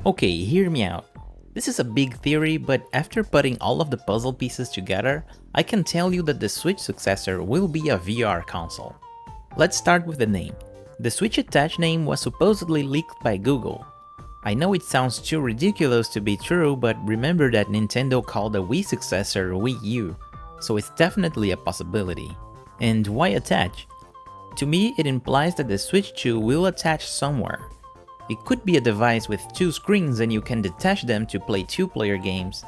Okay, hear me out. This is a big theory, but after putting all of the puzzle pieces together, I can tell you that the Switch Successor will be a VR console. Let's start with the name. The Switch attached name was supposedly leaked by Google. I know it sounds too ridiculous to be true, but remember that Nintendo called the Wii successor Wii U, so it's definitely a possibility. And why attach? To me, it implies that the Switch 2 will attach somewhere. It could be a device with two screens and you can detach them to play two-player games.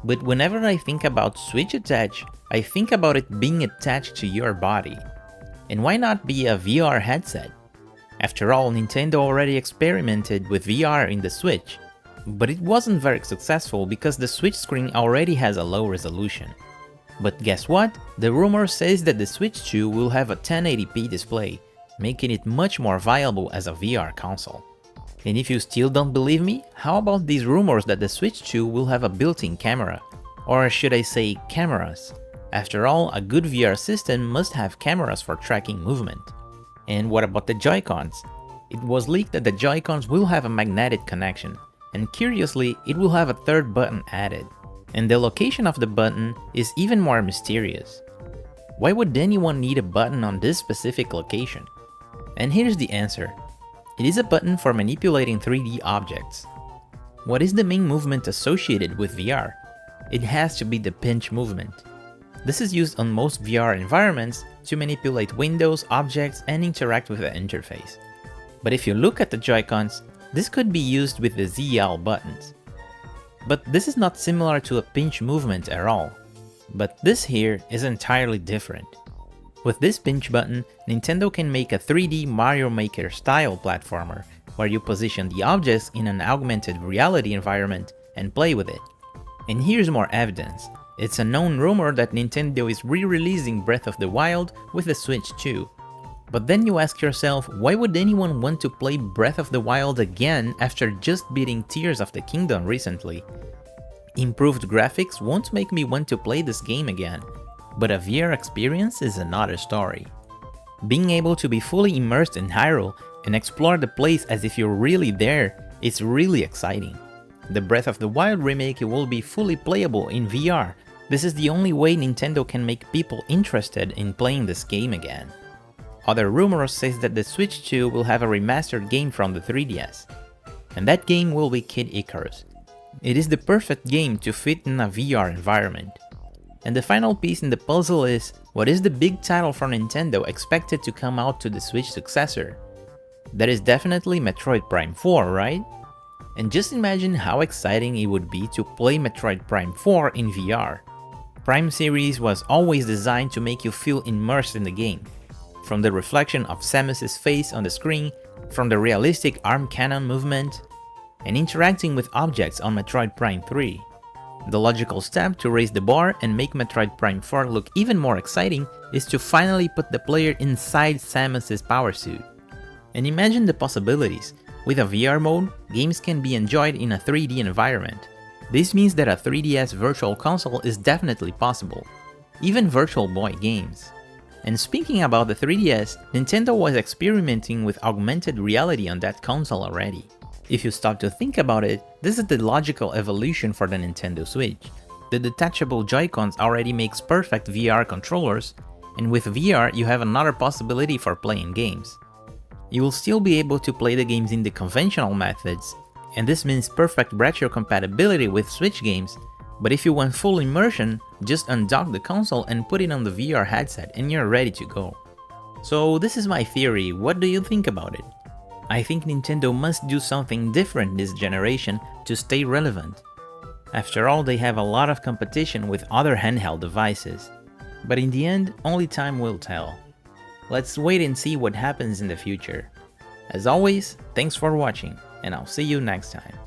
But whenever I think about Switch attach, I think about it being attached to your body. And why not be a VR headset? After all, Nintendo already experimented with VR in the Switch, but it wasn't very successful because the Switch screen already has a low resolution. But guess what? The rumor says that the Switch 2 will have a 1080p display, making it much more viable as a VR console. And if you still don't believe me, how about these rumors that the Switch 2 will have a built-in camera? Or should I say cameras? After all, a good VR system must have cameras for tracking movement. And what about the Joy-Cons? It was leaked that the Joy-Cons will have a magnetic connection, and curiously, it will have a third button added. And the location of the button is even more mysterious. Why would anyone need a button on this specific location? And here's the answer. It is a button for manipulating 3D objects. What is the main movement associated with VR? It has to be the pinch movement. This is used on most VR environments to manipulate windows, objects, and interact with the interface. But if you look at the Joy-Cons, this could be used with the ZL buttons. But this is not similar to a pinch movement at all. But this here is entirely different. With this pinch button, Nintendo can make a 3D Mario Maker style platformer, where you position the objects in an augmented reality environment and play with it. And here's more evidence. It's a known rumor that Nintendo is re-releasing Breath of the Wild with the Switch 2. But then you ask yourself, why would anyone want to play Breath of the Wild again after just beating Tears of the Kingdom recently? Improved graphics won't make me want to play this game again, but a VR experience is another story. Being able to be fully immersed in Hyrule and explore the place as if you're really there is really exciting. The Breath of the Wild remake will be fully playable in VR. This is the only way Nintendo can make people interested in playing this game again. Other rumors says that the Switch 2 will have a remastered game from the 3DS. And that game will be Kid Icarus. It is the perfect game to fit in a VR environment. And the final piece in the puzzle is, what is the big title from Nintendo expected to come out to the Switch successor? That is definitely Metroid Prime 4, right? And just imagine how exciting it would be to play Metroid Prime 4 in VR. Prime series was always designed to make you feel immersed in the game. From the reflection of Samus's face on the screen, from the realistic arm cannon movement, and interacting with objects on Metroid Prime 3. The logical step to raise the bar and make Metroid Prime 4 look even more exciting is to finally put the player inside Samus's power suit. And imagine the possibilities. With a VR mode, games can be enjoyed in a 3D environment. This means that a 3DS Virtual Console is definitely possible, even Virtual Boy games. And speaking about the 3DS, Nintendo was experimenting with augmented reality on that console already. If you stop to think about it, this is the logical evolution for the Nintendo Switch. The detachable Joy-Cons already makes perfect VR controllers, and with VR you have another possibility for playing games. You will still be able to play the games in the conventional methods, and this means perfect retro compatibility with Switch games, but if you want full immersion, just undock the console and put it on the VR headset and you're ready to go. So this is my theory, what do you think about it? I think Nintendo must do something different this generation to stay relevant. After all, they have a lot of competition with other handheld devices. But in the end, only time will tell. Let's wait and see what happens in the future. As always, thanks for watching, and I'll see you next time.